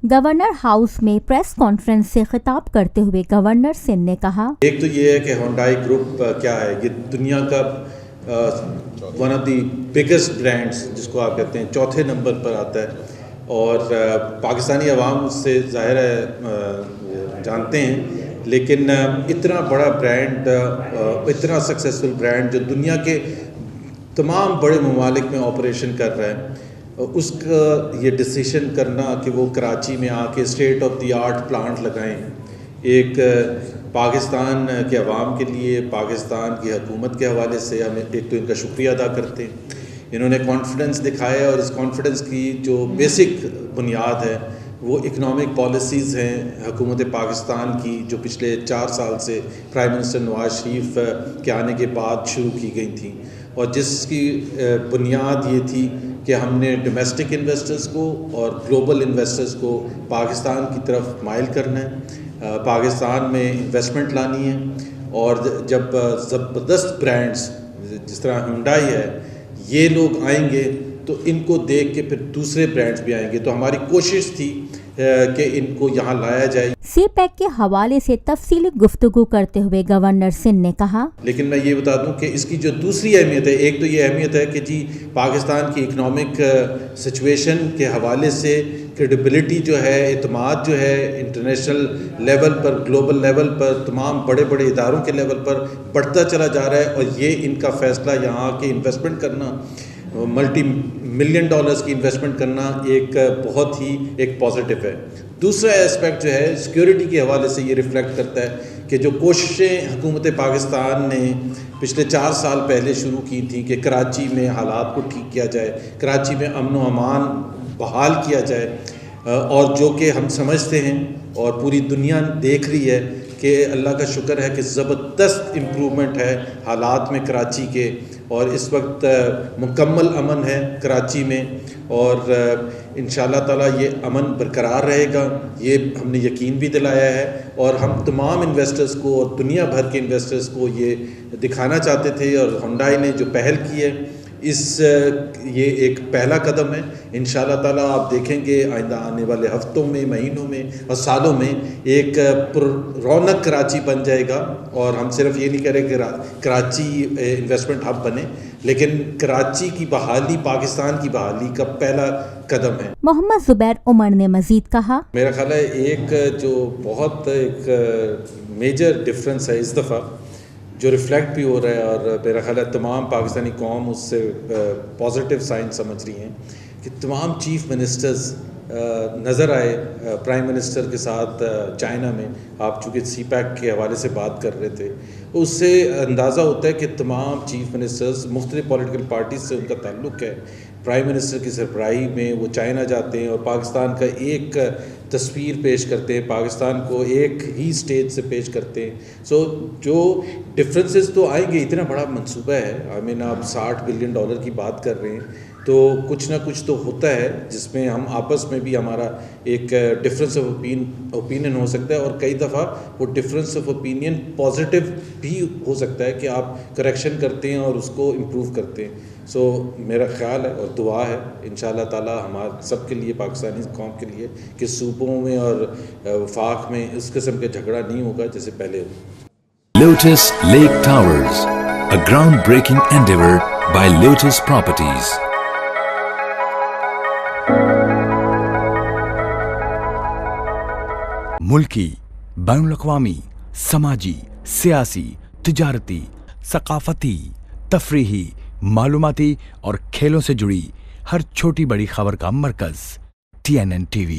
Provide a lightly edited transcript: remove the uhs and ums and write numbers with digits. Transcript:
Governor house में press conference से खिताब करते हुए गवर्नर सिंह ने कहा, एक तो ये है कि हुंडई ग्रुप क्या है, ये दुनिया का one of the biggest brands जिसको आप कहते हैं चौथे नंबर पर आता है और पाकिस्तानी अवाम से ज़ाहिर है जानते हैं, लेकिन इतना बड़ा ब्रांड, इतना सक्सेसफुल ब्रांड जो दुनिया के तमाम बड़े ममालिक में ऑपरेशन कर रहा है, उसका ये डिसीजन करना कि वो कराची में आके state of the art plant लगाएं, एक पाकिस्तान के अवाम के लिए, पाकिस्तान की हुकूमत के हवाले से हमें एक तो इनका शुक्रिया अदा करते हैं। इन्होंने कॉन्फिडेंस दिखाया और इस कॉन्फिडेंस की जो बेसिक बुनियाद है वो इकनॉमिक पॉलिसीज़ हैं हुकूमत पाकिस्तान की, जो पिछले 4 साल से प्राइम मिनिस्टर नवाज शरीफ के आने के बाद शुरू की गई थी और जिसकी बुनियाद ये थी कि हमने डोमेस्टिक इन्वेस्टर्स को और ग्लोबल इन्वेस्टर्स को पाकिस्तान की तरफ माइल करना है, पाकिस्तान में इन्वेस्टमेंट लानी है। और जब ज़बरदस्त ब्रांड्स जिस तरह हुंडई है, ये लोग आएंगे तो इनको देख के फिर दूसरे ब्रांड्स भी आएंगे, तो हमारी कोशिश थी कि इनको यहाँ लाया जाए। सी पैक के हवाले से तफसीली गुफ्तगू करते हुए गवर्नर सिंह ने कहा, लेकिन मैं ये बता दूं कि इसकी जो दूसरी अहमियत है, एक तो ये अहमियत है कि जी पाकिस्तान की इकनॉमिक सिचुएशन के हवाले से क्रेडिबिलिटी जो है, एतमाद जो है इंटरनेशनल लेवल पर, ग्लोबल लेवल पर, तमाम बड़े बड़े इदारों के लेवल पर बढ़ता चला जा रहा है और ये इनका फ़ैसला यहाँ के इन्वेस्टमेंट करना, मल्टी मिलियन डॉलर्स की इन्वेस्टमेंट करना एक बहुत ही एक पॉजिटिव है। दूसरा एस्पेक्ट जो है सिक्योरिटी के हवाले से ये रिफ्लेक्ट करता है कि जो कोशिशें हुकूमत पाकिस्तान ने पिछले 4 साल पहले शुरू की थी कि कराची में हालात को ठीक किया जाए, कराची में अमन व अमान बहाल किया जाए, और जो कि हम समझते हैं और पूरी दुनिया देख रही है कि अल्लाह का शुक्र है कि ज़बरदस्त इम्प्रूवमेंट है हालात में कराची के, और इस वक्त मुकम्मल अमन है कराची में और इंशाअल्लाह ताला ये अमन बरकरार रहेगा, ये हमने यकीन भी दिलाया है। और हम तमाम इन्वेस्टर्स को और दुनिया भर के इन्वेस्टर्स को ये दिखाना चाहते थे और हुंडई ने जो पहल की है, ये एक पहला कदम है। इंशाअल्लाह ताला आप देखेंगे आइंदा आने वाले हफ्तों में, महीनों में और सालों में एक रौनक कराची बन जाएगा। और हम सिर्फ ये नहीं कह रहे कि कराची इन्वेस्टमेंट हब बने, लेकिन कराची की बहाली पाकिस्तान की बहाली का पहला कदम है। मोहम्मद जुबैर उमर ने मजीद कहा, मेरा ख्याल है एक जो बहुत एक मेजर डिफरेंस है इस दफ़ा जो रिफ्लेक्ट भी हो रहा है, और मेरा ख्याल है तमाम पाकिस्तानी कौम उससे पॉजिटिव साइन समझ रही हैं कि तमाम चीफ़ मिनिस्टर्स नज़र आए प्राइम मिनिस्टर के साथ चाइना में। आप चूँकि सी पैक के हवाले से बात कर रहे थे, उससे अंदाज़ा होता है कि तमाम चीफ़ मिनिस्टर्स मुख्तलिफ पॉलिटिकल पार्टीज से उनका ताल्लुक़ है। प्राइम मिनिस्टर की सरबराही में वो चाइना जाते हैं और पाकिस्तान का एक तस्वीर पेश करते हैं, पाकिस्तान को एक ही स्टेज से पेश करते हैं। सो जो डिफरेंसेस तो आएंगे, इतना बड़ा मंसूबा है, आई मीन आप $60 बिलियन की बात कर रहे हैं, तो कुछ ना कुछ तो होता है जिसमें हम आपस में भी हमारा एक डिफरेंस ऑफ ओपिनियन हो सकता है, और कई दफ़ा वो डिफरेंस ऑफ ओपिनियन पॉजिटिव भी हो सकता है कि आप करेक्शन करते हैं और उसको इम्प्रूव करते हैं। सो मेरा ख्याल है और दुआ है इंशाअल्लाह ताला हमारे सब के लिए, पाकिस्तानी कौम के लिए, कि सूबों में और वफाक में इस किस्म के झगड़ा नहीं होगा जैसे पहले हो। Lotus Lake Towers, a groundbreaking endeavor by Lotus Properties. मुल्की, बैनुल-अक़वामी, समाजी, सियासी, तिजारती, सकाफती, तफरीही, मालूमाती और खेलों से जुड़ी हर छोटी बड़ी खबर का मरकज़ TNN TV।